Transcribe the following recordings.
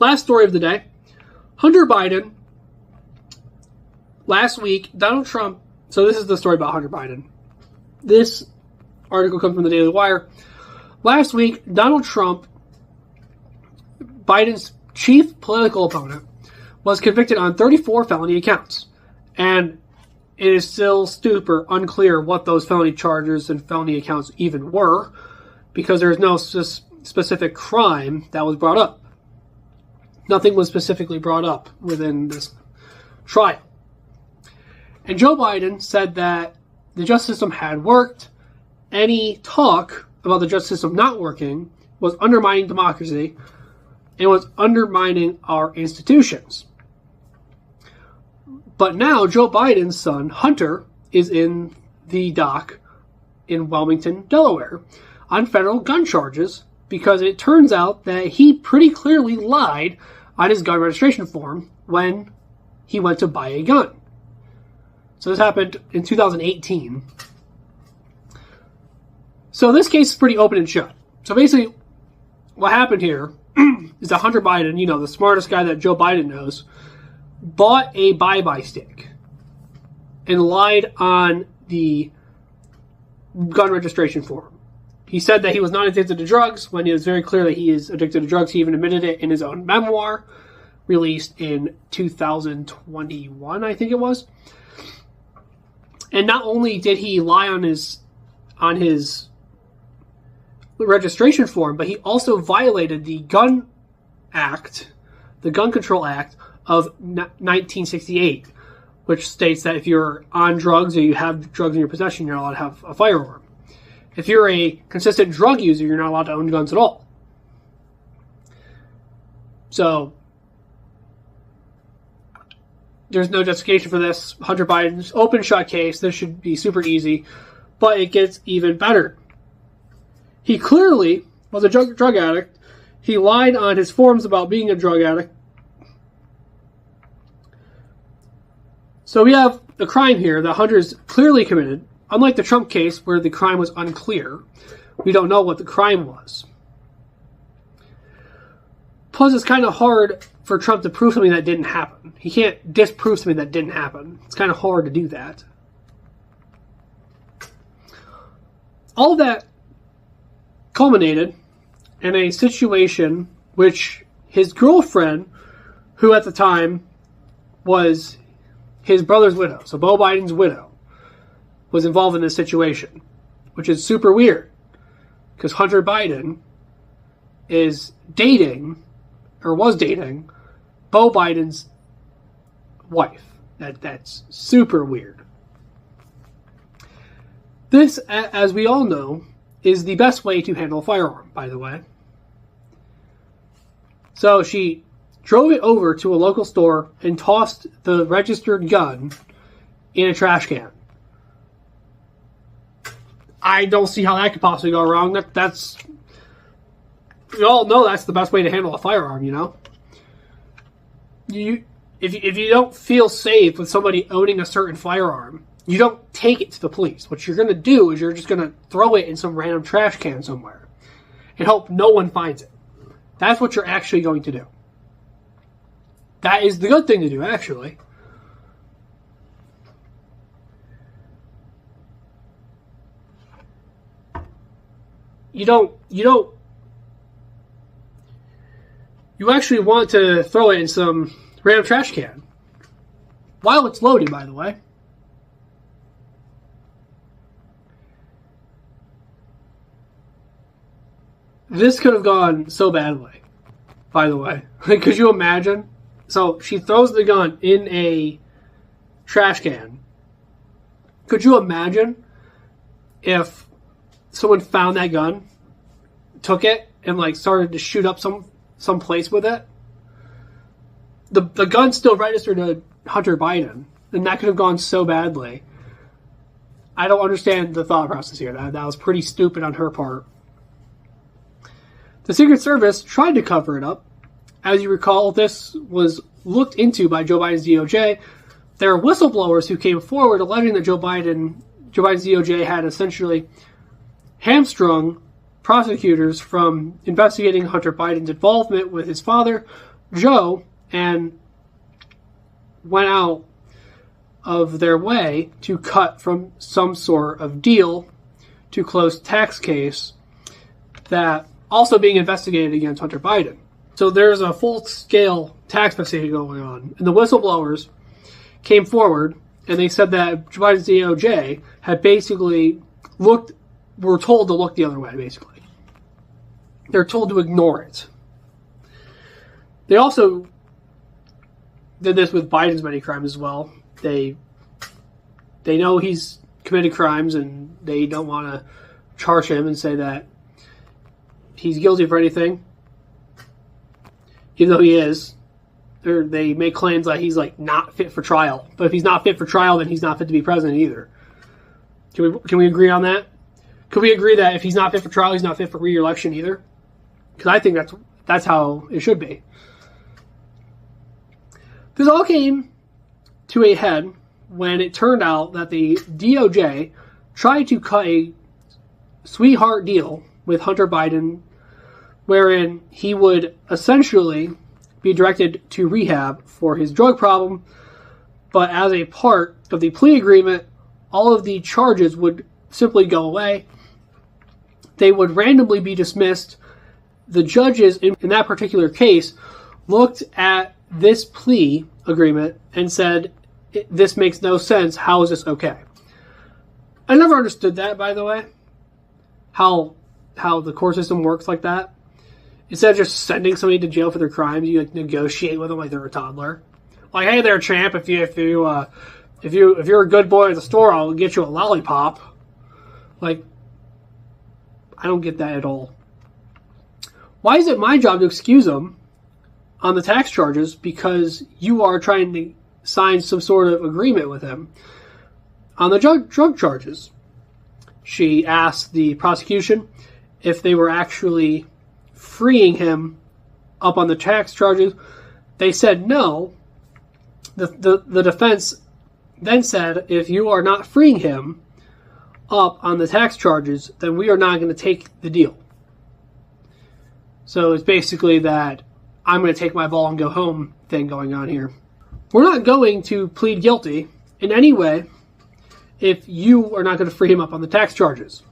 last story of the day. Hunter Biden. Last week, Donald Trump. So this is the story about Hunter Biden. This article comes from the Daily Wire. Last week, Donald Trump, Biden's chief political opponent, was convicted on 34 felony accounts. And it is still super unclear what those felony charges and felony accounts even were, because there is no specific crime that was brought up. Nothing was specifically brought up within this trial. And Joe Biden said that the justice system had worked. Any talk about the justice system not working was undermining democracy and was undermining our institutions. But now Joe Biden's son, Hunter, is in the dock in Wilmington, Delaware, on federal gun charges because it turns out that he pretty clearly lied on his gun registration form when he went to buy a gun. So this happened in 2018. So this case is pretty open and shut. So basically, what happened here is that Hunter Biden, you know, the smartest guy that Joe Biden knows, bought a buy-by stick and lied on the gun registration form. He said that he was not addicted to drugs when it was very clear that he is addicted to drugs. He even admitted it in his own memoir, released in 2021, I think it was. And not only did he lie on his registration form, but he also violated the Gun Act, the Gun Control Act of 1968, which states that if you're on drugs or you have drugs in your possession, you're not allowed to have a firearm. If you're a consistent drug user, you're not allowed to own guns at all. So there's no justification for this. Hunter Biden's open shut case. This should be super easy, but it gets even better. He clearly was a drug addict. He lied on his forms about being a drug addict. So we have a crime here that Hunter's clearly committed. Unlike the Trump case where the crime was unclear, we don't know what the crime was. Plus, it's kind of hard for Trump to prove something that didn't happen. He can't disprove something that didn't happen. It's kind of hard to do that. All that culminated in a situation which his girlfriend, who at the time was his brother's widow, so Beau Biden's widow, was involved in this situation, which is super weird because Hunter Biden is dating, or was dating, Beau Biden's wife. That's super weird. This, as we all know, is the best way to handle a firearm, by the way. So she drove it over to a local store and tossed the registered gun in a trash can. I don't see how that could possibly go wrong. That's we all know that's the best way to handle a firearm, you know? If you don't feel safe with somebody owning a certain firearm, you don't take it to the police. What you're going to do is you're just going to throw it in some random trash can somewhere and hope no one finds it. That's what you're actually going to do. That is the good thing to do, actually. You actually want to throw it in some random trash can. While it's loaded, by the way. This could have gone so badly, by the way. Could you imagine? So she throws the gun in a trash can. Could you imagine if someone found that gun, took it, and started to shoot up some place with it? The gun's still registered to Hunter Biden, and that could have gone so badly. I don't understand the thought process here. That was pretty stupid on her part. The Secret Service tried to cover it up. As you recall, this was looked into by Joe Biden's DOJ. There are whistleblowers who came forward alleging that Joe Biden's DOJ had essentially hamstrung prosecutors from investigating Hunter Biden's involvement with his father Joe and went out of their way to cut from some sort of deal to close tax case that also being investigated against Hunter Biden. So there's a full-scale tax investigation going on. And the whistleblowers came forward and they said that Joe Biden's DOJ had basically were told to look the other way, basically. They're told to ignore it. They also did this with Biden's many crimes as well. They know he's committed crimes and they don't want to charge him and say that he's guilty for anything, even though he is. They make claims that he's like not fit for trial. But if he's not fit for trial, then he's not fit to be president either. Can we agree on that? Could we agree that if he's not fit for trial, he's not fit for re-election either? Because I think that's how it should be. This all came to a head when it turned out that the DOJ tried to cut a sweetheart deal with Hunter Biden, wherein he would essentially be directed to rehab for his drug problem, but as a part of the plea agreement, all of the charges would simply go away. They would randomly be dismissed. The judges in that particular case looked at this plea agreement and said, this makes no sense. How is this okay? I never understood that, by the way. How the court system works like that. Instead of just sending somebody to jail for their crimes, you like negotiate with them like they're a toddler. Like, hey there, champ, if you're a good boy at the store, I'll get you a lollipop. Like, I don't get that at all. Why is it my job to excuse them on the tax charges because you are trying to sign some sort of agreement with him on the drug charges? She asked the prosecution if they were actually freeing him up on the tax charges. They said no. The defense then said, if you are not freeing him up on the tax charges, then we are not going to take the deal. So it's basically that I'm going to take my ball and go home thing going on here. We're not going to plead guilty in any way if you are not going to free him up on the tax charges.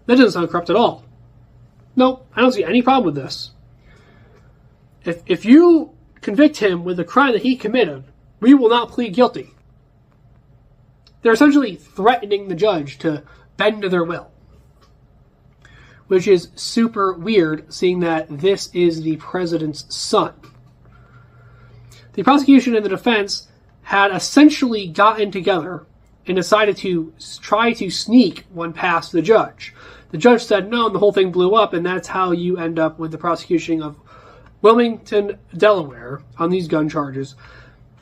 That doesn't sound corrupt at all. Nope, I don't see any problem with this. If you convict him with a crime that he committed, we will not plead guilty. They're essentially threatening the judge to bend to their will, which is super weird, seeing that this is the president's son. The prosecution and the defense had essentially gotten together and decided to try to sneak one past the judge. The judge said no, and the whole thing blew up, and that's how you end up with the prosecution of Wilmington, Delaware, on these gun charges.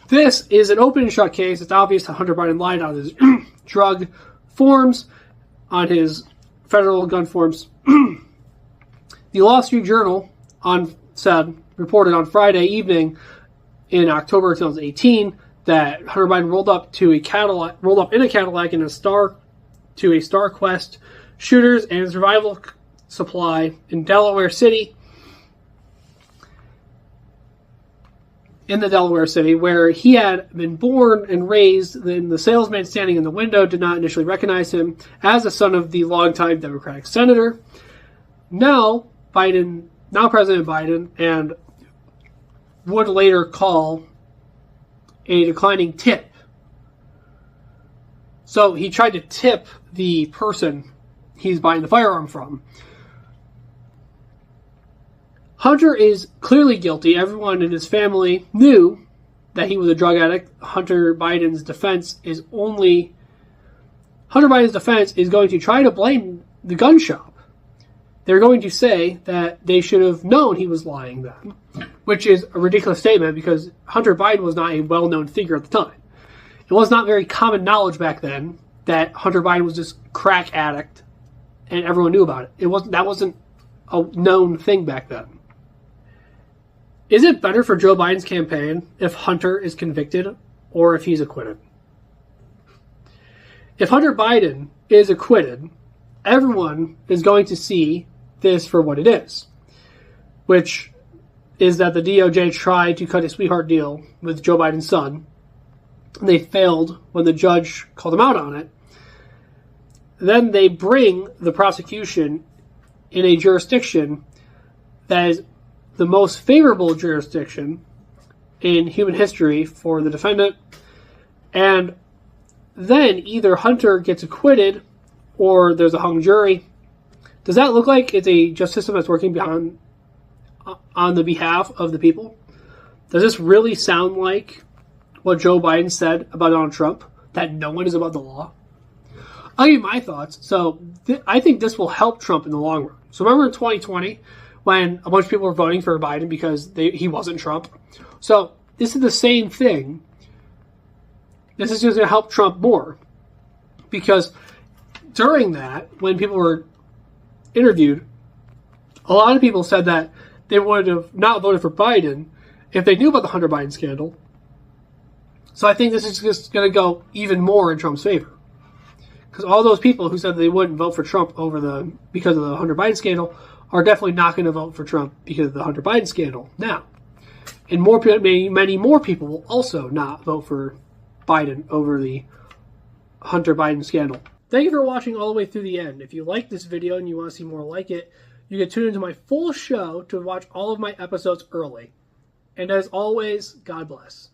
This is an open and shut case. It's obvious that Hunter Biden lied on his drug forms, on his federal gun forms. The Wall Street Journal reported on Friday evening in October 2018 that Hunter Biden rolled up in a Cadillac in a Star Quest shooters and survival supply in Delaware City. In the Delaware City, where he had been born and raised, then the salesman standing in the window did not initially recognize him as the son of the longtime Democratic senator. Now President Biden, and would later call a declining tip. So he tried to tip the person he's buying the firearm from. Hunter is clearly guilty. Everyone in his family knew that he was a drug addict. Hunter Biden's defense is going to try to blame the gun shop. They're going to say that they should have known he was lying then, which is a ridiculous statement because Hunter Biden was not a well-known figure at the time. It was not very common knowledge back then that Hunter Biden was this crack addict and everyone knew about it. That wasn't a known thing back then. Is it better for Joe Biden's campaign if Hunter is convicted or if he's acquitted? If Hunter Biden is acquitted, everyone is going to see this for what it is, which is that the DOJ tried to cut a sweetheart deal with Joe Biden's son. They failed when the judge called them out on it. Then they bring the prosecution in a jurisdiction that is the most favorable jurisdiction in human history for the defendant. And then either Hunter gets acquitted or there's a hung jury. Does that look like it's a justice system that's working on the behalf of the people? Does this really sound like what Joe Biden said about Donald Trump, that no one is above the law? I'll give you my thoughts. So I think this will help Trump in the long run. So remember in 2020 when a bunch of people were voting for Biden because he wasn't Trump? So this is the same thing. This is just going to help Trump more. Because during that, when people were interviewed, a lot of people said that they would have not voted for Biden if they knew about the Hunter Biden scandal. So I think this is just going to go even more in Trump's favor. Because all those people who said they wouldn't vote for Trump because of the Hunter Biden scandal are definitely not going to vote for Trump because of the Hunter Biden scandal now. And many more people will also not vote for Biden over the Hunter Biden scandal. Thank you for watching all the way through the end. If you like this video and you want to see more like it, you can tune into my full show to watch all of my episodes early. And as always, God bless.